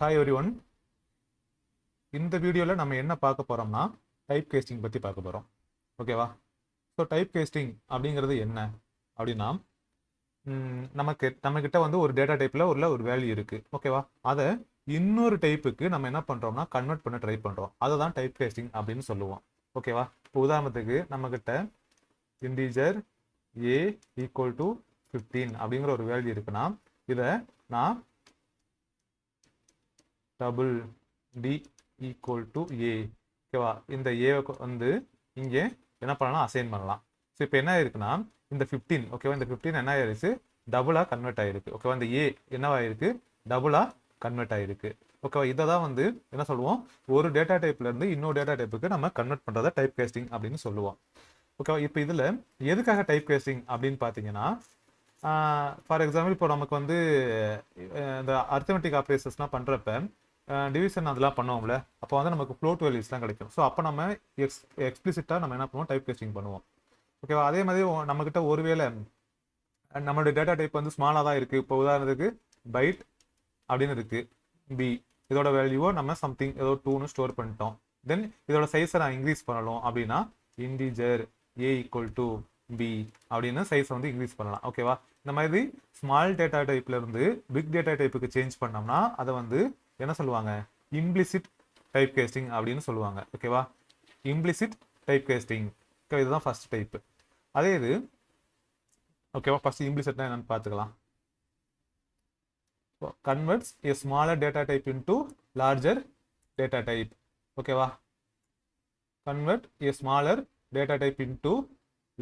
Hi every one. இந்த வீடியோவில் நம்ம என்ன பார்க்க போகிறோம்னா டைப் கேஸ்டிங் பற்றி பார்க்க போகிறோம். ஓகேவா? ஸோ டைப் கேஸ்டிங் அப்படிங்கிறது என்ன அப்படின்னா, நம்மக்கிட்ட வந்து ஒரு டேட்டா டைப்பில் ஒரு வேல்யூ இருக்குது. ஓகேவா? அதை இன்னொரு டைப்புக்கு நம்ம என்ன பண்ணுறோம்னா கன்வெர்ட் பண்ண ட்ரை பண்ணுறோம். அதை தான் டைப் கேஸ்டிங் அப்படின்னு சொல்லுவோம். ஓகேவா? இப்போ உதாரணத்துக்கு நம்மக்கிட்ட இன்டீஜர் ஏ ஈக்குவல் டு 15 அப்படிங்கிற ஒரு வேல்யூ இருக்குன்னா, இதை நான் டபுள் டி ஈக்குவல் டு ஏ. ஓகேவா? இந்த ஏவுக்கு வந்து இங்கே என்ன பண்ணலாம், அசைன் பண்ணலாம். ஸோ இப்போ என்ன ஆயிருக்குன்னா, இந்த 15 ஓகேவா, இந்த 15 என்ன ஆயிருச்சு, டபுளாக கன்வெர்ட் ஆயிருக்கு. ஓகேவா? இந்த ஏ என்னவாயிருக்கு, டபுளாக கன்வெர்ட் ஆயிருக்கு. ஓகேவா? இதை தான் வந்து என்ன சொல்லுவோம், ஒரு டேட்டா டைப்ல இருந்து இன்னொரு டேட்டா டைப்புக்கு நம்ம கன்வெர்ட் பண்ணுறதை டைப் கேஸ்டிங் அப்படின்னு சொல்லுவோம். ஓகேவா? இப்போ இதில் எதுக்காக டைப் கேஸ்டிங் அப்படின்னு பார்த்தீங்கன்னா, ஃபார் எக்ஸாம்பிள் இப்போ நமக்கு வந்து இந்த அர்த்தமெட்டிக் ஆப்ரேஷன்ஸ்லாம் பண்ணுறப்ப டிவிஷன் அதெல்லாம் பண்ணுவோம்ல, அப்போ வந்து நமக்கு ஃப்ளோட் வேல்யூஸ்லாம் கிடைக்கும். ஸோ அப்போ நம்ம எக்ஸ்பிளிசிட்டாக நம்ம என்ன பண்ணுவோம், டைப் கேஸ்டிங் பண்ணுவோம். ஓகேவா? அதே மாதிரி நம்மக்கிட்ட ஒருவேளை நம்மளுடைய டேட்டா டைப் வந்து ஸ்மாலாக தான் இருக்குது. இப்போ உதாரணத்துக்கு பைட் அப்படின்னு இருக்குது, பி, இதோட வேல்யூவோ நம்ம சம்திங் ஏதோ 2ன்னு ஸ்டோர் பண்ணிட்டோம். தென் இதோட சைஸை நான் இன்க்ரீஸ் பண்ணணும் அப்படின்னா integer A equal to B அப்படின்னு சைஸை வந்து இன்க்ரீஸ் பண்ணலாம். ஓகேவா? இந்த மாதிரி ஸ்மால் டேட்டா டைப்ல இருந்து பிக் டேட்டா டைப்புக்கு சேஞ்ச் பண்ணோம்னா அதை வந்து என்ன சொல்லுவாங்க, இம்ப்ளிசிட் டைப் கேஸ்டிங் அப்படின்னு சொல்லுவாங்க. ஓகேவா? Implicit type casting. ஓகே, இதுதான் ஃபர்ஸ்ட் டைப். அதே இது ஓகேவா, ஃபர்ஸ்ட் இம்ப்ளிசிட்னா என்னன்னு பார்த்துக்கலாம். Converts a smaller data type into larger data type. ஓகேவா? convert a smaller data type into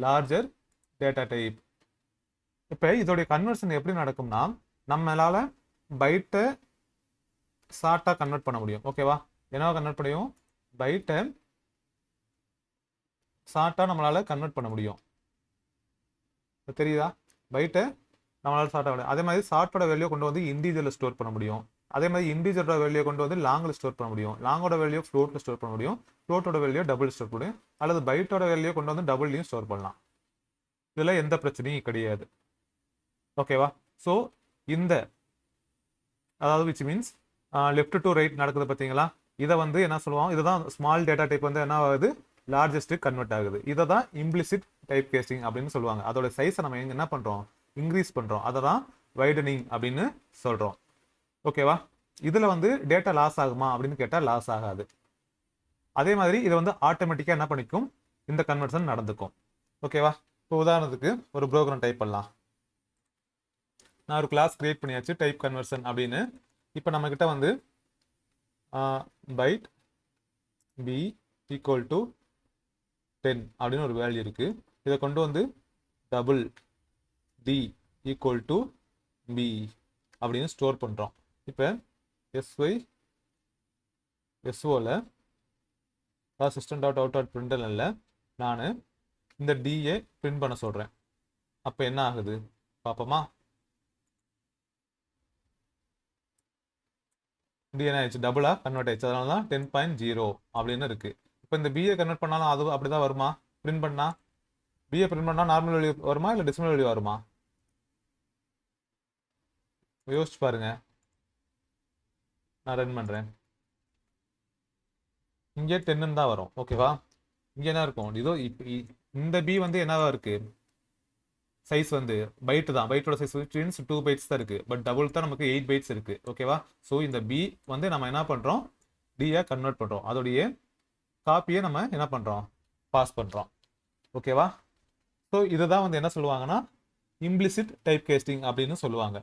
larger data type. இப்போ இதோடைய கன்வர்ஷன் எப்படி நடக்கும்னா, நம்மளால பைட்டை ஷார்ட்டாக கன்வெர்ட் பண்ண முடியும். ஓகேவா? என்னவா கன்வெர்ட் பண்ணியும், பைட்டை ஷார்ட்டாக நம்மளால கன்வெர்ட் பண்ண முடியும். தெரியுதா? பைட்டை நம்மளால ஷார்ட்டாக முடியும். அதே மாதிரி ஷார்ட்டோட வேல்யூ கொண்டு வந்து இன்டீஜரில் ஸ்டோர் பண்ண முடியும். அதே மாதிரி இன்டீஜரோட வேல்யூ கொண்டு வந்து லாங்கில் ஸ்டோர் பண்ண முடியும். லாங்கோட வேல்யூ ஃப்ளோட்டில் ஸ்டோர் பண்ண முடியும். ஃப்ளோட்டோட வேல்யூ டபுள் ஸ்டோர் பண்ண முடியும். அல்லது பைட்டோட வேல்யூ கொண்டு வந்து டபுள்லையும் ஸ்டோர் பண்ணலாம். இதில் எந்த பிரச்சனையும் கிடையாது. ஓகேவா? ஸோ இந்த அதாவது which means left to right நடக்குது பார்த்தீங்களா, இதை வந்து என்ன சொல்லுவோம், இதுதான் ஸ்மால் டேட்டா டைப் வந்து என்ன ஆகுது, லார்ஜஸ்ட் கன்வெர்ட் ஆகுது. இதை தான் இம்ப்ளிசிட் டைப் கேஸ்டிங் அப்படின்னு சொல்லுவாங்க. அதோட சைஸை நம்ம என்ன பண்ணுறோம், இன்க்ரீஸ் பண்ணுறோம். அதை தான் வைடனிங் அப்படின்னு சொல்கிறோம். ஓகேவா? இதில் வந்து டேட்டா லாஸ் ஆகுமா அப்படின்னு கேட்டால் லாஸ் ஆகாது. அதே மாதிரி இதை வந்து ஆட்டோமேட்டிக்காக என்ன பண்ணிக்கும், இந்த கன்வர்ஷன் நடந்துக்கும். ஓகேவா? இப்போ உதாரணத்துக்கு ஒரு ப்ரோக்ராம் டைப் பண்ணலாம். நான் ஒரு கிளாஸ் கிரியேட் பண்ணியாச்சு, டைப் கன்வர்ஷன் அப்படின்னு. இப்போ நம்மக்கிட்ட வந்து பைட் பி ஈக்குவல் டு 10 அப்படின்னு ஒரு வேல்யூ இருக்குது. இதை கொண்டு வந்து double D equal to B அப்படின்னு ஸ்டோர் பண்ணுறோம். இப்போ எஸ்ஓவில் சிஸ்டம் டாட் அவுட் டாட் பிரிண்டல்ல நான் இந்த டிஏ பிரிண்ட் பண்ண சொல்கிறேன். அப்போ என்ன ஆகுது பார்ப்போமா? டி என்ன ஆயிடுச்சு, டபுளாக கன்வெர்ட் ஆயிடுச்சு. அதனால தான் 10.0 அப்படின்னு இருக்குது. இப்போ இந்த பிஏ கன்வெர்ட் பண்ணாலும் அது அப்படி தான் வருமா? பிரிண்ட் பண்ணால் பிஏ பிரிண்ட் பண்ணால் நார்மல் வேல்யூ வருமா இல்லை டெசிமல் வேல்யூ வருமா? யோசிச்சு பாருங்க. நான் ரன் பண்ணுறேன். இங்கே 10 தான் வரும். ஓகேவா? இங்கே என்ன இருக்கும், இதோ இப்போ இந்த பி வந்து என்னவா இருக்கு, சைஸ் வந்து பைட்டு தான். பைட்டோட சைஸ் 2 பைட்ஸ் தான் இருக்கு. பட் டபுள் தான் நமக்கு 8 பைட்ஸ் இருக்கு. ஓகேவா? ஸோ இந்த பி வந்து நம்ம என்ன பண்றோம், டியை கன்வெர்ட் பண்றோம். அதோடைய காப்பியை நம்ம என்ன பண்றோம், பாஸ் பண்றோம். ஓகேவா? ஸோ இதுதான் வந்து என்ன சொல்லுவாங்கன்னா இம்ப்ளிசிட் டைப் கேஸ்டிங் அப்படின்னு சொல்லுவாங்க.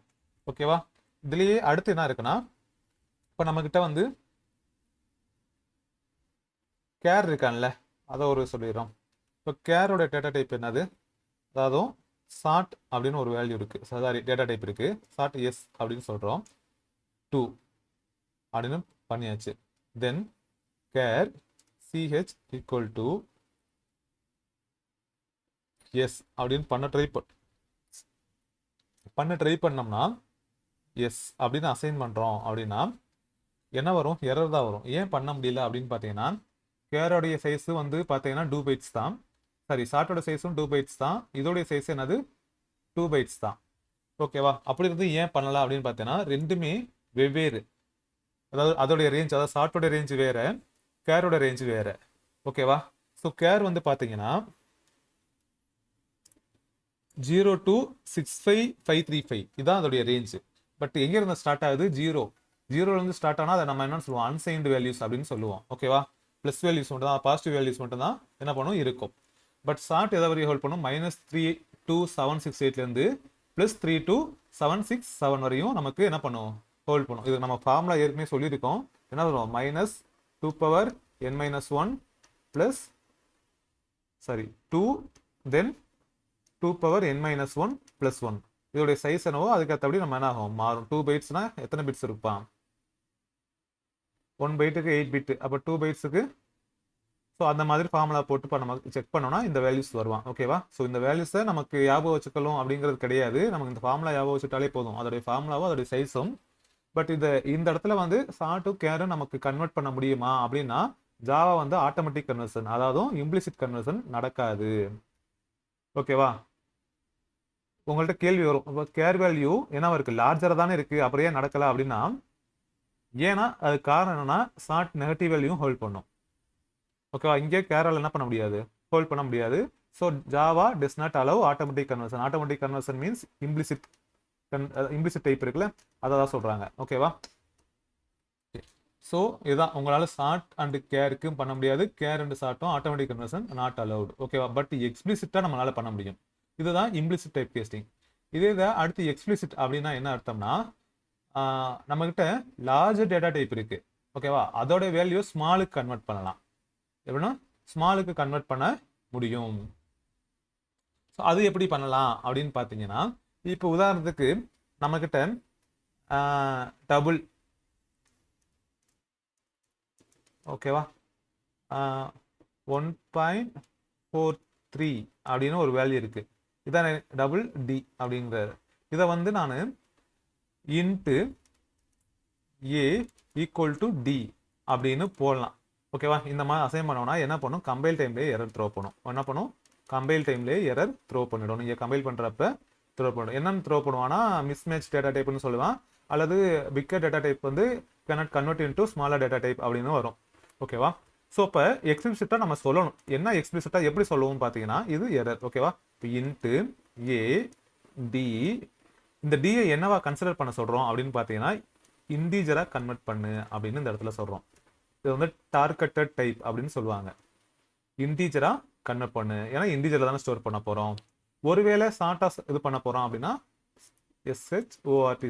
ஓகேவா? இதுலயே அடுத்து என்ன இருக்குன்னா, இப்போ நம்ம கிட்ட வந்து கேர் இருக்கான்ல, அதை ஒரு சொல்லிடுறோம். இப்போ கேரோட டேட்டா டைப் என்னது, அதாவது சார்ட் அப்படின்னு ஒரு வேல்யூ இருக்கு, சாரி டேட்டா டைப் இருக்கு. சார்ட் எஸ் அப்படின்னு சொல்றோம். 2 அப்படின்னு பண்ணியாச்சு. Then char CH equal to S அப்படின்னு பண்ண ட்ரை பண்ணோம்னா எஸ் அப்படின்னு அசைன் பண்றோம் அப்படின்னா என்ன வரும், எரர் தான் வரும். ஏன் பண்ண முடியல அப்படின்னு பார்த்தீங்கன்னா, கேரோடைய சைஸ் வந்து பார்த்தீங்கன்னா 2 பைட்ஸ் தான். சாரி, சார்ட்டோட சைஸும் 2 பைட்ஸ் தான். இதோடைய சைஸ் என்னது, 2 பைட்ஸ் தான். ஓகேவா? அப்படி இருந்து ஏன் பண்ணலாம் அப்படின்னு பார்த்தீங்கன்னா, ரெண்டுமே வெவ்வேறு. அதாவது அதோடைய ரேஞ்ச், அதாவது சார்ட்டோட ரேஞ்ச் வேற, கேரோட ரேஞ்ச் வேற. ஓகேவா? ஸோ கேர் வந்து பார்த்தீங்கன்னா 0 to 65535 இதான் அதோடைய ரேஞ்ச். பட் எங்க இருந்து ஸ்டார்ட் ஆகுது? ஜீரோலேருந்து ஸ்டார்ட் ஆனால் அதை நம்ம என்ன சொல்லுவோம்? அன்சைன்டு வேல்யூஸ் அப்படின்னு சொல்லுவோம். ஓகேவா? ப்ளஸ் வேல்யூஸ் மட்டும் தான், பாசிட்டிவ் வேல்யூஸ் மட்டும் தான் என்ன பண்ணும் இருக்கும். பட் ஷார்ட் எதை வரையும் ஹோல்ட் பண்ணும்? -3 to 768லேருந்து +3 to 767 வரையும் நமக்கு என்ன பண்ணும்? ஹோல்ட் பண்ணும். இது நம்ம ஃபார்முலா ஏற்கனவே சொல்லியிருக்கோம். என்ன சொல்லுவோம்? -2n-1 ப்ளஸ் 2 தென் 2n-1 + 1. இதோடைய சைஸ் என்னவோ அதுக்கு ஏற்றபடி நம்ம என்ன ஆகும்? மாறும். 2 பைட்ஸ்னா எத்தனை பிட்ஸ் இருப்பான்? 1 பைட்டுக்கு 8 பிட். அப்போ 2 பைட்ஸுக்கு ஸோ அந்த மாதிரி ஃபார்முலா போட்டு இப்போ நம்ம செக் பண்ணோம்னா இந்த வேல்யூஸ் வருவான். ஓகேவா? ஸோ இந்த வேல்யூஸை நமக்கு ஞாபகம் வச்சுக்கலாம் அப்படிங்கிறது கிடையாது. நமக்கு இந்த ஃபார்முலா ஞாபகம் வச்சுட்டாலே போதும். அதோடைய ஃபார்முலாவும் அதோடைய சைஸும். பட் இந்த இடத்துல வந்து ஷார்ட்டும் கேரும் நமக்கு கன்வெர்ட் பண்ண முடியுமா அப்படின்னா ஜாவா வந்து ஆட்டோமேட்டிக் கன்வர்ஷன், அதாவது இம்ப்ளிசிட் கன்வர்ஷன் நடக்காது. ஓகேவா? உங்கள்கிட்ட கேள்வி வரும், இப்போ கேர் வேல்யூ என்னவா இருக்கு? லார்ஜராக தானே இருக்கு, அப்புறம் ஏன் நடக்கல அப்படின்னா, ஏன்னா அது காரணம் என்னன்னா ஷார்ட் நெகட்டிவ் வேல்யூவும் ஹோல்ட் பண்ணும். ஓகேவா? இங்கே கேரால் என்ன பண்ண முடியாது? ஹோல்ட் பண்ண முடியாது. So Java does not allow automatic conversion. Automatic conversion means implicit type இருக்குல்ல, அதை தான் சொல்றாங்க. ஓகேவா? ஸோ இதுதான் உங்களால் ஷார்ட் அண்ட் கேருக்கும் பண்ண முடியாது, கேர் அண்ட் ஷார்ட்டும் ஆட்டோமேட்டிக் கன்வர்ஷன் நாட் அலவுட். ஓகேவா? பட் எக்ஸ்பிளிசிட்டாக நம்மளால பண்ண முடியும். இதுதான் இம்ப்ளிசிட் டைப் கேஸ்டிங். இதே அடுத்து எக்ஸ்பிளிசிட் அப்படின்னா என்ன அர்த்தம்னா, நம்மகிட்ட லார்ஜ் டேட்டா டைப் இருக்கு. ஓகேவா? அதோட வேல்யூ ஸ்மாலுக்கு கன்வெர்ட் பண்ணலாம். எப்படின்னா ஸ்மாலுக்கு கன்வெர்ட் பண்ண முடியும். ஸோ அது எப்படி பண்ணலாம் அப்படின்னு பார்த்தீங்கன்னா, இப்போ உதாரணத்துக்கு நம்மக்கிட்ட டபுள், ஓகேவா, 1.43 அப்படின்னு ஒரு வேல்யூ இருக்கு. இதான் டபுள் டி அப்படிங்கிறது. இதை வந்து நான் into A equal to D அப்படின்னு போடலாம். ஓகேவா? இந்த மாதிரி அசைன் பண்ணோம்னா என்ன பண்ணும்? கம்பைல் டைம்லேயே எரர் த்ரோ பண்ணும். என்ன பண்ணும்? கம்பைல் டைம்லேயே எரர் த்ரோ பண்ணிடும். நீங்கள் கம்பைல் பண்ணுறப்ப த்ரோ பண்ணிடும். என்னன்னு த்ரோ பண்ணுவான்னா மிஸ்மேட்ச் டேட்டா டைப்னு சொல்லுவான், அல்லது பிக்கர் டேட்டா டைப் வந்து cannot convert into smaller data type அப்படின்னு வரும். ஓகேவா? ஸோ இப்போ எக்ஸ்பிளிசிட்டாக நம்ம சொல்லணும். என்ன எக்ஸ்பிளிசிட்டாக எப்படி சொல்லுவோம்னு பார்த்தீங்கன்னா இது எரர். ஓகேவா? இப்போ இன்ட்டு ஏ டி, இந்த டியை என்னவா கன்சிடர் பண்ண சொல்கிறோம் அப்படின்னு பார்த்தீங்கன்னா இன்டீஜராக கன்வெர்ட் பண்ணு அப்படின்னு இந்த இடத்துல சொல்கிறோம். இது வந்து டார்கெட்டட் டைப் அப்படின்னு சொல்லுவாங்க. இன்டீஜராக கன்வெர்ட் பண்ணு, ஏன்னா இன்டீஜரில் தானே ஸ்டோர் பண்ண போகிறோம். ஒருவேளை ஷார்ட்டாக இது பண்ண போகிறோம் அப்படின்னா SHORT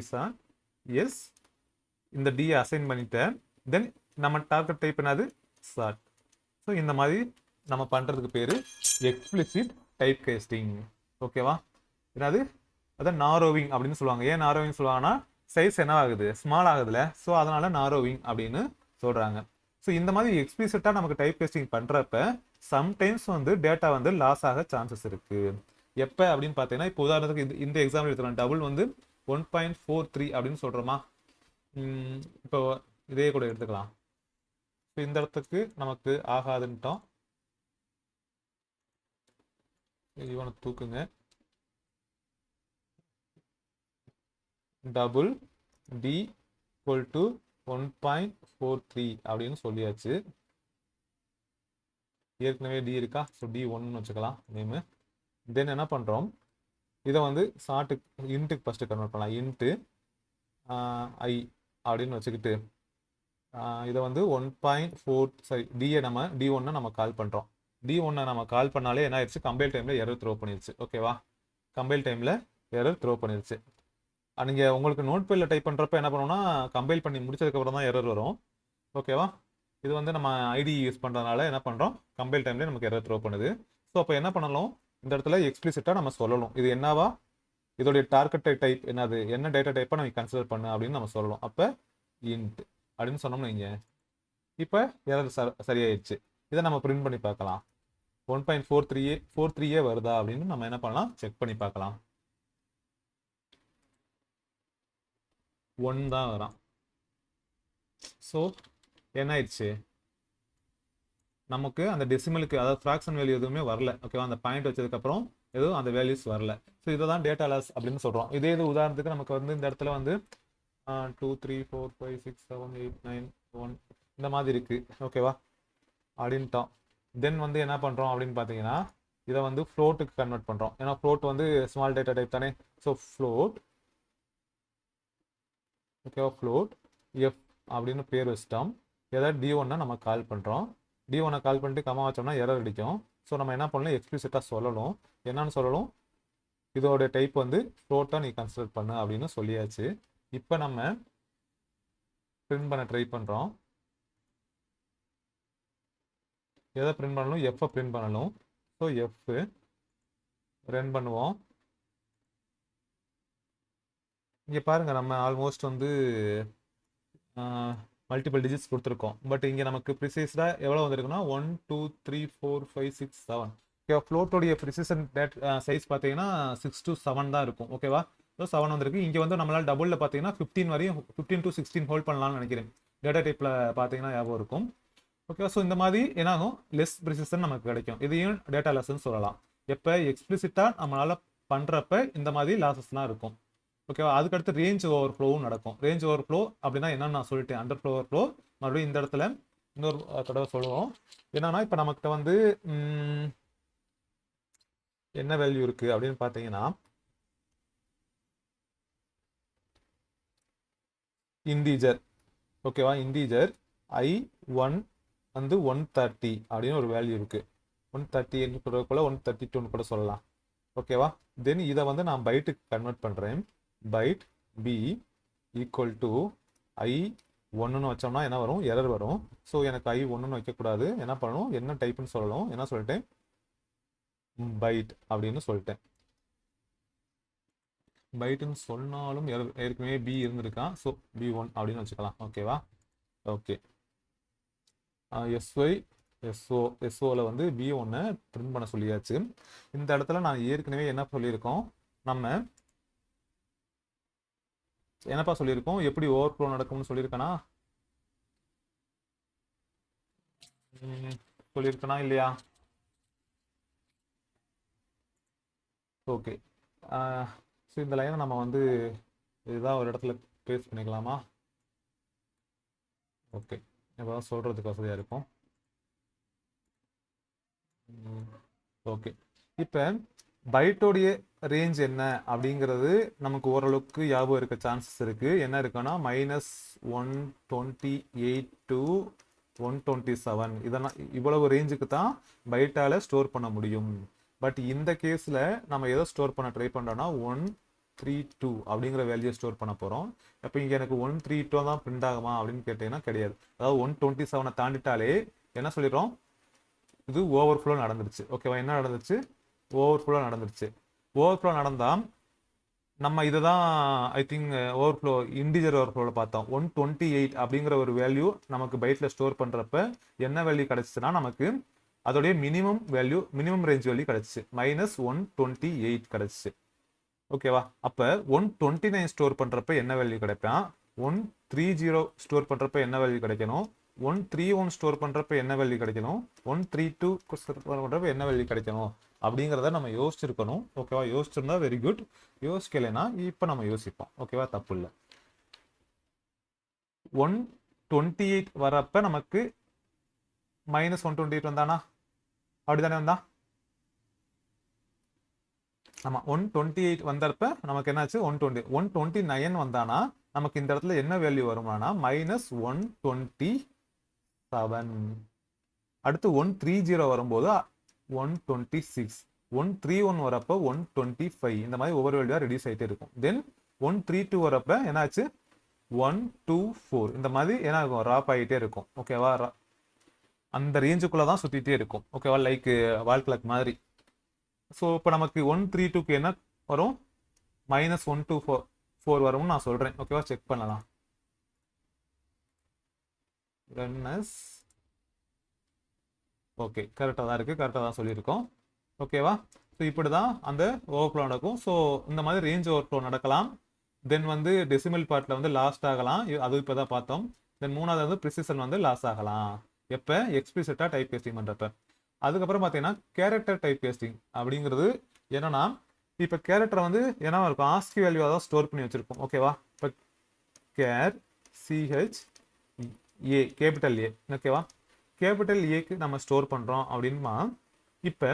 எஸ், இந்த டியை அசைன் பண்ணிட்டேன். தென் நம்ம டார்கெட் டைப் என்னது? ஷார்ட். ஸோ இந்த மாதிரி நம்ம பண்ணுறதுக்கு பேர் எக்ஸ்பிளிசிட் டைப் கேஸ்டிங். ஓகேவா? என்னது? அதான் நாரோவிங் அப்படின்னு சொல்லுவாங்க. ஏன் நாரோவிங் சொல்லுவாங்கன்னா சைஸ் என்ன ஆகுது? ஸ்மால் ஆகுதுல. ஸோ அதனால நாரோவிங் அப்படின்னு சொல்கிறாங்க. ஸோ இந்த மாதிரி எக்ஸ்பிளிசிட்டாக நமக்கு டைப் கேஸ்டிங் பண்ணுறப்ப சம்டைம்ஸ் வந்து டேட்டா வந்து லாஸ் ஆக சான்சஸ் இருக்குது. எப்போ அப்படின்னு பார்த்தீங்கன்னா, இப்போ உதாரணத்துக்கு இந்த எக்ஸாம்பிள் எடுத்துக்கலாம். டபுள் வந்து 1.43 அப்படின்னு சொல்கிறோமா? இப்போ இதே கூட எடுத்துக்கலாம். இப்போ இந்த இடத்துக்கு நமக்கு ஆகாதுன்ட்டோம். இவனை தூக்குங்க. டபுள் டி ஈக்குவல் டு 1.43 அப்படின்னு சொல்லியாச்சு. ஏற்கனவே டி இருக்கா? ஸோ D1 வச்சுக்கலாம் நேமு. தென் என்ன பண்ணுறோம்? இதை வந்து ஷார்ட்டுக்கு இன்ட்டுக்கு ஃபஸ்ட்டு கன்வெர்ட் பண்ணலாம். இன்ட்டு ஐ அப்படின்னு வச்சுக்கிட்டு இதை வந்து 1.4 டியை நம்ம D1 நம்ம கால் பண்ணுறோம். D1 நம்ம கால் பண்ணாலே என்ன ஆயிடுச்சு? கம்பைல் டைமில் எரர் த்ரோ பண்ணிடுச்சு. ஓகேவா? கம்பைல் டைமில் எரர் த்ரோ பண்ணிடுச்சு. நீங்கள் உங்களுக்கு நோட் பேடில் டைப் பண்ணுறப்ப என்ன பண்ணோம்னா கம்பைல் பண்ணி முடிச்சதுக்கப்புறம் தான் எரர் வரும். ஓகேவா? இது வந்து நம்ம ஐடி யூஸ் பண்ணுறதுனால என்ன பண்ணுறோம்? கம்பைல் டைம்லேயே நமக்கு எரர் த்ரோ பண்ணுது. ஸோ அப்போ என்ன பண்ணலாம்? இந்த இடத்துல எக்ஸ்பிளிசிட்டாக நம்ம சொல்லணும். இது என்னவா? இதோடைய டார்கெட் டைப் என்னது? என்ன டேட்டா டைப்பாக நம்ம கன்சிடர் பண்ணு அப்படின்னு நம்ம சொல்லணும். அப்போ இன்ட் அப்படின்னு சொன்னோம்னு வைங்க, இப்போ எரர் சரியாயிடுச்சு. இதை நம்ம பிரிண்ட் பண்ணி பார்க்கலாம். 1.43 வருதா அப்படின்னு நம்ம என்ன பண்ணலாம்? செக் பண்ணி பார்க்கலாம். 1 தான் வரான். ஸோ என்ன ஆயிடுச்சு? நமக்கு அந்த டெசிமலுக்கு, அதாவது ஃப்ராக்ஷன் வேல்யூ எதுவுமே வரல. ஓகேவா? அந்த பாயிண்ட் வச்சதுக்கப்புறம் எதுவும் அந்த வேல்யூஸ் வரல. ஸோ இதை தான் டேட்டா லாஸ் அப்படின்னு சொல்கிறோம். இதே இது உதாரணத்துக்கு நமக்கு வந்து இந்த இடத்துல வந்து 2 3 4 5 6 7 8 9 1 இந்த மாதிரி இருக்குது ஓகேவா அப்படின்ட்டோம். தென் வந்து என்ன பண்ணுறோம் அப்படின்னு பார்த்தீங்கன்னா இதை வந்து ஃப்ளோட்டுக்கு கன்வெர்ட் பண்ணுறோம். ஏன்னா ஃப்ளோட் வந்து ஸ்மால் டேட்டா டைப் தானே. ஸோ ஃப்ளோட் ஓகேவா ஃப்ளோட் எஃப் அப்படின்னு பேர் வச்சிட்டோம். ஏதாவது D1 நம்ம கால் பண்ணுறோம். D1 கால் பண்ணிட்டு கமா வச்சோம்னா எரர் அடிக்கும். ஸோ நம்ம என்ன பண்ணலாம் எக்ஸ்பிளிசிட்டாக சொல்லணும். என்னன்னு சொல்லணும் இதோட டைப் வந்து ஃப்ளோட்டாக நீ கன்சிடர் பண்ணு அப்படின்னு சொல்லியாச்சு. இப்போ நம்ம பிரிண்ட் பண்ண ட்ரை பண்ணுறோம். எதை பிரிண்ட் பண்ணணும் எஃப்ஐ பிரிண்ட் பண்ணணும். ஸோ எஃப் ரன் பண்ணுவோம். இங்கே பாருங்க நம்ம ஆல்மோஸ்ட் வந்து மல்டிபிள் டிஜிட்ஸ் கொடுத்துருக்கோம். பட் இங்கே நமக்கு ப்ரிசைஸ்டாக எவ்வளோ வந்திருக்குன்னா 1 2 3 4 5 6 7 ஓகேவா. ஃப்ளோட்டோடைய ப்ரிசிஷன் சைஸ் பார்த்தீங்கன்னா 6 to 7 தான் இருக்கும் ஓகேவா. ஸோ 7 வந்திருக்கு. இங்கே வந்து நம்மளால் டபுளில் பார்த்தீங்கன்னா 15 வரையும் 15 to 16 ஹோல்ட் பண்ணலாம்னு நினைக்கிறேன். டேட்டா டைப்பில் பார்த்தீங்கன்னா ஞாபகம் இருக்கும் ஓகேவா. ஸோ இந்த மாதிரி என்னாகும் லெஸ் ப்ரிசிஷன் நமக்கு கிடைக்கும். இதையும் டேட்டா லெஸ்ன்னு சொல்லலாம். எப்போ எக்ஸ்பிளிசிட்டாக நம்மளால் பண்ணுறப்ப இந்த மாதிரி லாசஸ்லாம் இருக்கும் ஓகேவா. அதுக்கடுத்து ரேஞ்ச் ஓவர் ஃப்ளோவும் நடக்கும். ரேஞ்ச் ஓவர் ஃப்ளோ அப்படின்னா என்னன்னு நான் சொல்லிட்டேன். அண்டர் ஃப்ளோ ஓவர் ஃப்ளோ மறுபடியும் இந்த இடத்துல இன்னொரு தடவை சொல்லுவோம். என்னன்னா இப்போ நமக்கிட்ட வந்து என்ன வேல்யூ இருக்குது அப்படின்னு பார்த்தீங்கன்னா இன்டீஜர் ஓகேவா. இன்டீஜர் I1 வந்து 130 அப்படின்னு ஒரு வேல்யூ இருக்குது. 130 என்று கூட 132 கூட சொல்லலாம் ஓகேவா. தென் இதை வந்து நான் பைட்டுக்கு கன்வெர்ட் பண்ணுறேன். பைட் பி ஈக்குவல் டு I1ன்னு வச்சோம்னா என்ன வரும் எரர் வரும். ஸோ எனக்கு I1ன்னு வைக்கக்கூடாது. என்ன பண்ணணும் என்ன டைப்புன்னு சொல்லணும். என்ன சொல்லிட்டேன் பைட் அப்படின்னு சொல்லிட்டேன். பைட்டுன்னு சொன்னாலும் ஏற்கனவே பி இருந்திருக்கான். ஸோ B1 அப்படின்னு வச்சுக்கலாம் ஓகேவா. ஓகே எஸ்ஓவில் வந்து B1 பிரிண்ட் பண்ண சொல்லியாச்சு. இந்த இடத்துல நான் ஏற்கனவே என்ன சொல்லியிருக்கோம் நம்ம என்னப்பா சொல்லியிருக்கோம் எப்படி ஓவர் ஃப்ளோ நடக்கும்னு சொல்லியிருக்கேனா இல்லையா. ஓகே ஸோ இந்த லைனை நம்ம வந்து இதுதான் ஒரு இடத்துல பேஸ்ட் பண்ணிக்கலாமா. ஓகே இப்போ தான் சொல்கிறதுக்கு வசதியாக இருக்கும். ஓகே இப்போ பைட்டோடைய ரேஞ்ச் என்ன அப்படிங்கிறது நமக்கு ஓரளவுக்கு ஞாபகம் இருக்க சான்சஸ் இருக்குது. என்ன இருக்குன்னா -128 to 127 இதெல்லாம் இவ்வளவு ரேஞ்சுக்கு தான் பைட்டால் ஸ்டோர் பண்ண முடியும். பட் இந்த கேஸில் நம்ம எதை ஸ்டோர் பண்ண ட்ரை பண்ணுறோன்னா 132 அப்படிங்கிற வேல்யூ ஸ்டோர் பண்ண போகிறோம். அப்போ இங்கே எனக்கு 132 தான் பிரிண்ட் ஆகுமா அப்படின்னு கேட்டிங்கன்னா கிடையாது. அதாவது 127 தாண்டிட்டாலே என்ன சொல்லிடுறோம் இது ஓவர் ஃப்ளோ நடந்துருச்சு ஓகேவா. என்ன நடந்துச்சு ஓவர் ஃப்ளோ நடந்துருச்சு. ஓவர் ஃப்ளோ நடந்தால் நம்ம இதை தான் I think over flow integer over ஃப்ளோவில் பார்த்தோம். 128 அப்படிங்கிற ஒரு வேல்யூ நமக்கு பைட்டில் ஸ்டோர் பண்ணுறப்ப என்ன வேல்யூ கிடச்சிச்சுன்னா நமக்கு அதோடைய மினிமம் ரேஞ்ச் வேல்யூ கிடச்சிச்சு -128 கிடச்சிச்சு ஓகேவா. அப்போ 129 ஸ்டோர் பண்ணுறப்ப என்ன வேல்யூ கிடைப்பான் 130 ஸ்டோர் பண்ணுறப்ப என்ன வேல்யூ கிடைக்கணும் 131 ஸ்டோர் பண்ணுறப்ப என்ன வேல்யூ கிடைக்கணும் 132 ஸ்டோர் பண்ணுறப்ப என்ன வேல்யூ கிடைக்கணும் அப்படிங்கிறத நம்ம யோசிச்சிருக்கணும் ஓகேவா. யோசிச்சிருந்தா வெரி குட். யோசிக்கலைன்னா இப்போ நம்ம யோசிப்போம் ஓகேவா. தப்பு இல்லை. 128 வரப்ப நமக்கு -128 வந்தானா அப்படிதானே வந்தா. ஆமாம் 128 வந்தப்ப நமக்கு என்னாச்சு 129 வந்தானா நமக்கு இந்த இடத்துல என்ன வேல்யூ வருமானா -127. அடுத்து 130 வரும்போது 126 131 வரப்போ 125 இந்த மாதிரி ஒவ்வொரு வேல்யூவாக ரெடியூஸ் ஆகிட்டே இருக்கும். தென் 132 வரப்ப என்னாச்சு 124 இந்த மாதிரி என்ன ஆகும் ராப் ஆகிட்டே இருக்கும் ஓகேவா. அந்த ரேஞ்சுக்குள்ளே தான் சுற்றிட்டே இருக்கும் ஓகேவா லைக் வால் கிளாக் மாதிரி. ஸோ இப்போ நமக்கு 132க்கு என்ன வரும் -124 வரும்னு நான் சொல்கிறேன் ஓகேவா. செக் பண்ணலாம். ஓகே கரெக்டாக தான் இருக்குது. கரெக்டாக தான் சொல்லியிருக்கோம் ஓகேவா. ஸோ இப்படி தான் அந்த ஓவர் ஃப்ளோ நடக்கும். ஸோ இந்த மாதிரி ரேஞ்ச் ஓவர் ஃப்ளோ நடக்கலாம். தென் வந்து டெசிமல் பார்ட்டில் வந்து லாஸ்ட் ஆகலாம். அது இப்போ தான் பார்த்தோம். தென் மூணாவது வந்து ப்ரிசிஷன் வந்து லாஸ் ஆகலாம் எப்போ எக்ஸ்பிளிசிட்டாக டைப் பேஸ்டிங் பண்ணுறப்ப. அதுக்கப்புறம் பார்த்தீங்கன்னா கேரக்டர் டைப் பேஸ்டிங் அப்படிங்கிறது என்னன்னா இப்போ கேரக்டர் வந்து என்ன இருக்கும் ஆஸ்கி வேல்யூவாக தான் ஸ்டோர் பண்ணி வச்சுருக்கோம் ஓகேவா. இப்போ care CH A capital A ஓகேவா. கேபிட்டல் ஏக்கு நம்ம ஸ்டோர் பண்ணுறோம் அப்படின்னா இப்போ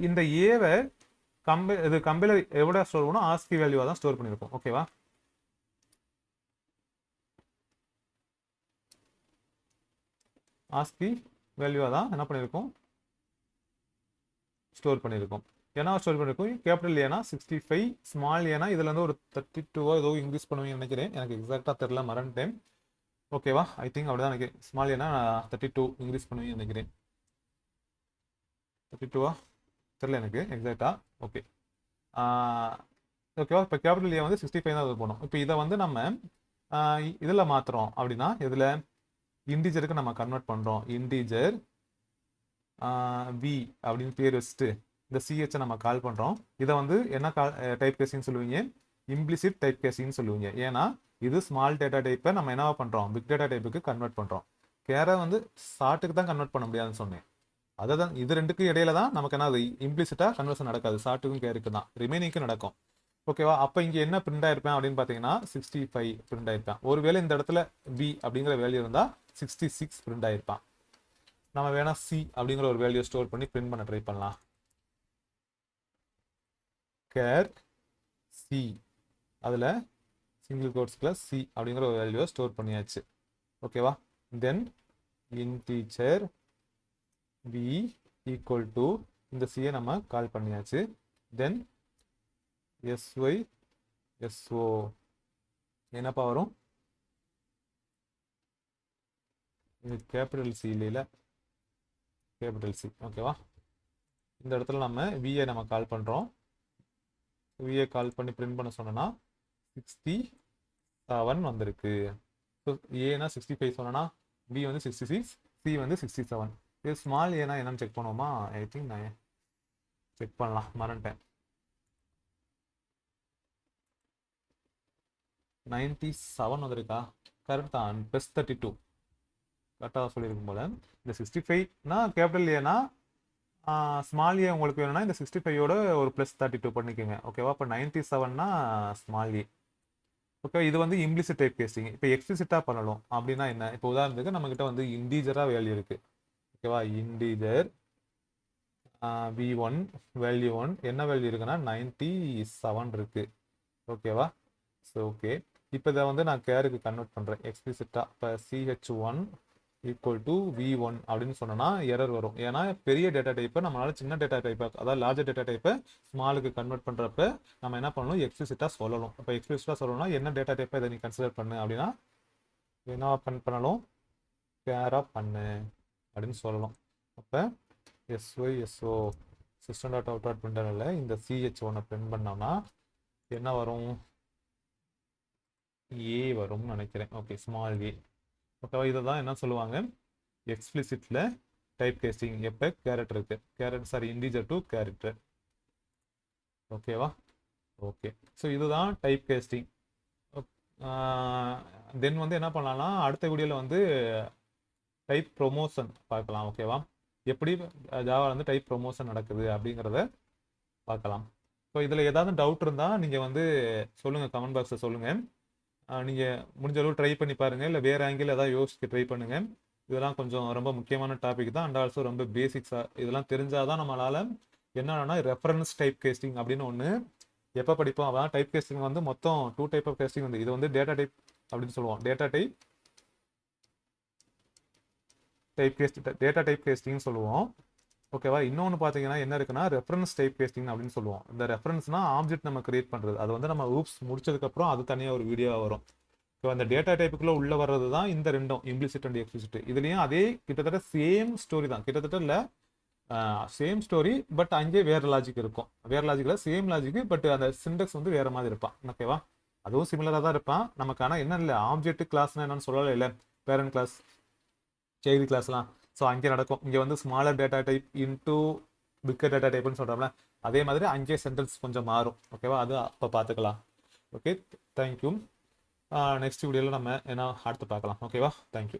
இந்த ஏவை கம்பைலர் எவ்வளோ ஸ்டோர் பண்ணணும், ஆஸ்கி வேல்யூவாக தான் ஸ்டோர் பண்ணியிருக்கோம் ஓகேவா. ஆஸ்கி வேல்யூவாக தான் என்ன பண்ணியிருக்கோம், ஸ்டோர் பண்ணியிருக்கோம். ஏன்னா ஸ்டோர் பண்ணியிருக்கோம் கேபிட்டல் ஏனா 65, ஸ்மால் ஏனா இதில் வந்து ஒரு 32 ஏதோ இன்க்ரீஸ் பண்ணுவீங்கன்னு நினைக்கிறேன், எனக்கு எக்ஸாக்டாக தெரில மறந்துட்டேன் ஓகேவா. ஐ திங்க் அப்படி தான் நினைக்கிறேன். ஸ்மால் ஏனா 32 இன்க்ரீஸ் பண்ணுவீங்கன்னு நினைக்கிறேன். 32 தெரில எனக்கு எக்ஸாக்டாக. ஓகே ஓகேவா. இப்போ கேபிட்டல் ஏ வந்து 65 தான் இது போனோம். இப்போ இதை வந்து நம்ம இதில் மாற்றுறோம் அப்படின்னா இதில் இன்டீஜருக்கு நம்ம கன்வெர்ட் பண்ணுறோம். இன்டீஜர் வி அப்படின்னு பேர் வச்சுட்டு இந்த சிஹெச்சை நம்ம கால் பண்ணுறோம். இதை வந்து என்ன டைப் கேசின்னு சொல்லுவீங்க, இம்ப்ளிசிட் டைப் கேசின்னு சொல்லுவீங்க. ஏன்னா இது ஸ்மால் டேட்டா டைப்பை நம்ம என்னவா பண்ணுறோம், பிக் டேட்டா டைப்புக்கு கன்வெர்ட் பண்ணுறோம். கேரை வந்து ஷார்ட்டுக்கு தான் கன்வெர்ட் பண்ண முடியாதுன்னு சொன்னேன். அதை தான் இது ரெண்டுக்கு இடையில தான் நமக்கு என்ன இம்ப்ளிசிட்டாக கன்வர்ஷன் நடக்காது, ஷார்ட்டுக்கும் கேருக்கு தான், ரிமைனிங்க்கு நடக்கும் ஓகேவா. அப்போ இங்கே என்ன பிரிண்ட் ஆயிருப்பேன் அப்படின்னு பார்த்தீங்கன்னா 65 பிரிண்ட் ஆயிருப்பேன். ஒருவேளை இந்த இடத்துல பி அப்படிங்கிற வேல்யூ இருந்தால் 66 பிரிண்ட் ஆயிருப்பான். நம்ம வேணா சி அப்படிங்கிற ஒரு வேல்யூ ஸ்டோர் பண்ணி பிரிண்ட் பண்ண ட்ரை பண்ணலாம். கேர் சி அதில் சிங்கிள் கோட்ஸ்ல சி அப்படிங்கிற ஒரு வேல்யூவை ஸ்டோர் பண்ணியாச்சு ஓகேவா. தென் இன்டீஜர் பி ஈக்குவல் டு இந்த சியை நம்ம கால் பண்ணியாச்சு. தென் எஸ்ஒய் எஸ்ஓ என்னப்பா வரும், இது கேபிட்டல் சி இல்லையில, கேபிட்டல் சி ஓகேவா. இந்த இடத்துல நம்ம விஏ நம்ம கால் பண்ணுறோம். விஏ கால் பண்ணி பிரிண்ட் பண்ண சொன்னோன்னா 67 வந்திருக்கு. ஸோ ஏனா 65 சொன்னா பி வந்து 66, சி வந்து 67. இது ஸ்மால் ஏனா என்னன்னு செக் பண்ணுவோமா, ஐ திங்க் நான் செக் பண்ணலாம் மறந்துட்டேன். 97 வந்திருக்கா, கரெக்ட் தான், +32 கரெக்டாக சொல்லியிருக்கும் போல. இந்த 65னா கேபிட்டல் ஏனா ஸ்மால் ஏ உங்களுக்கு வேணும்னா இந்த 65ஓட ஒரு +32 பண்ணிக்கோங்க ஓகேவா. இப்போ 97னா ஸ்மால் ஏ ஓகே. இது வந்து இம்ப்ளிசிட் டைப் கேசிங். இப்போ எக்ஸ்பிளிசிட்டாக பண்ணணும் அப்படின்னா என்ன, இப்போ உதாரணத்துக்கு நம்மக்கிட்ட வந்து இன்டீஜராக வேல்யூ இருக்குது ஓகேவா. இன்டீஜர் v1 வேல்யூ 1 என்ன வேல்யூ இருக்குன்னா 97 இருக்குது ஓகேவா. ஸோ ஓகே, இப்போ இதை வந்து நான் கேருக்கு கன்வெர்ட் பண்ணுறேன் எக்ஸ்பிளிசிட்டாக. இப்போ CH1 ஈக்குவல் டு V1 அப்படின்னு சொன்னோன்னா எரர் வரும். ஏன்னா பெரிய டேட்டா டைப்பை நம்மளால சின்ன டேட்டா டைப்பை, அதாவது லார்ஜர் டேட்டா டைப்பை ஸ்மாலுக்கு கன்வெர்ட் பண்ணுறப்ப நம்ம என்ன பண்ணணும், எக்ஸ்பிளிசிட்டாக சொல்லணும். இப்போ எக்ஸ்பிளிசிட்டாக சொல்லணும்னா என்ன டேட்டா டைப்பை இதை நீ கன்சிடர் பண்ணு அப்படின்னா என்ன பண்ணணும், கேராக பண்ணு அப்படின்னு சொல்லணும். அப்போ SYSO system dot out dot பிரிண்டரில் இந்த CH1 பிரிண்ட் பண்ணோம்னா என்ன வரும், ஏ வரும்னு நினைக்கிறேன் ஓகே, ஸ்மால் ஏ ஓகேவா. இதை தான் என்ன சொல்லுவாங்க எக்ஸ்பிளிசிட்ல டைப் கேஸ்டிங். எப்போ கேரக்டருக்கு இன்டீஜர் டு கேரக்டர் ஓகேவா. ஓகே, ஸோ இதுதான் டைப் கேஸ்டிங். தென் வந்து என்ன பண்ணலாம்னா அடுத்த வீடியோவில் வந்து டைப் ப்ரொமோஷன் பார்க்கலாம் ஓகேவா. எப்படி ஜாவா வந்து டைப் ப்ரொமோஷன் நடக்குது அப்படிங்கிறத பார்க்கலாம். ஸோ இதில் ஏதாவது டவுட் இருந்தால் நீங்கள் வந்து சொல்லுங்கள், கமெண்ட் பாக்ஸில் சொல்லுங்கள். நீங்கள் முடிஞ்ச அளவு ட்ரை பண்ணி பாருங்கள், இல்லை வேறு ஆங்கிள் ஏதாவது யோசிச்சு ட்ரை பண்ணுங்கள். இதெல்லாம் கொஞ்சம் ரொம்ப முக்கியமான டாபிக் தான், அண்ட் ஆல்சோ ரொம்ப பேசிக்ஸாக இதெல்லாம் தெரிஞ்சால் தான் நம்மளால் என்னன்னா ரெஃபரன்ஸ் டைப் கேஸ்டிங் அப்படின்னு ஒன்று எப்போ படிப்போம். அதான் டைப் கேஸ்டிங் வந்து மொத்தம் 2 டைப் ஆஃப் கேஸ்டிங் வந்து, இது வந்து டேட்டா டைப் அப்படின்னு சொல்லுவோம், டேட்டா டைப் கேஸ்டிங்னு சொல்லுவோம் ஓகேவா. இன்னொன்று பார்த்தீங்கன்னா என்ன இருக்குன்னா ரெஃபரன்ஸ் டைப் கேஸ்டிங் அப்படின்னு சொல்லுவோம். இந்த ரெஃபரன்ஸ்னா ஆப்ஜெக்ட் நம்ம கிரியேட் பண்ணுறது, அது வந்து நம்ம ஊப்ஸ் முடிச்சதுக்கப்புறம் அது தனியாக ஒரு வீடியோ வரும். ஸோ அந்த டேட்டா டைப்புக்குள்ளே உள்ள வர்றது தான் இந்த ரெண்டும், இம்ப்ளிசிட் அண்ட் எக்ஸ்பிளிசிட். இதுலேயும் அதே கிட்டத்தட்ட சேம் ஸ்டோரி தான், கிட்டத்தட்ட இல்லை சேம் ஸ்டோரி, பட் அங்கே வேறு லாஜிக் இருக்கும். வேறு லாஜிக்கில் சேம் லாஜிக், பட் அந்த சிண்டெக்ஸ் வந்து வேறு மாதிரி இருப்பான் ஓகேவா. அதுவும் சிமிலராக தான் இருப்பான் நமக்கு. ஆனால் என்ன இல்லை, ஆப்ஜெக்ட் கிளாஸ்னா என்னன்னு சொல்லலை, இல்லை பேரண்ட் கிளாஸ் சைல்டு கிளாஸ்லாம். ஸோ அங்கே நடக்கும். இங்கே வந்து smaller data type into bigger data டைப்னு சொல்கிறோம்ல, அதே மாதிரி அங்கே சென்டென்ஸ் கொஞ்சம் மாறும் ஓகேவா. அது அப்போ பார்த்துக்கலாம். Okay, thank you. நெக்ஸ்ட் வீடியோவில் நம்ம என்ன அடுத்து பார்க்கலாம் ஓகேவா. தேங்க்யூ.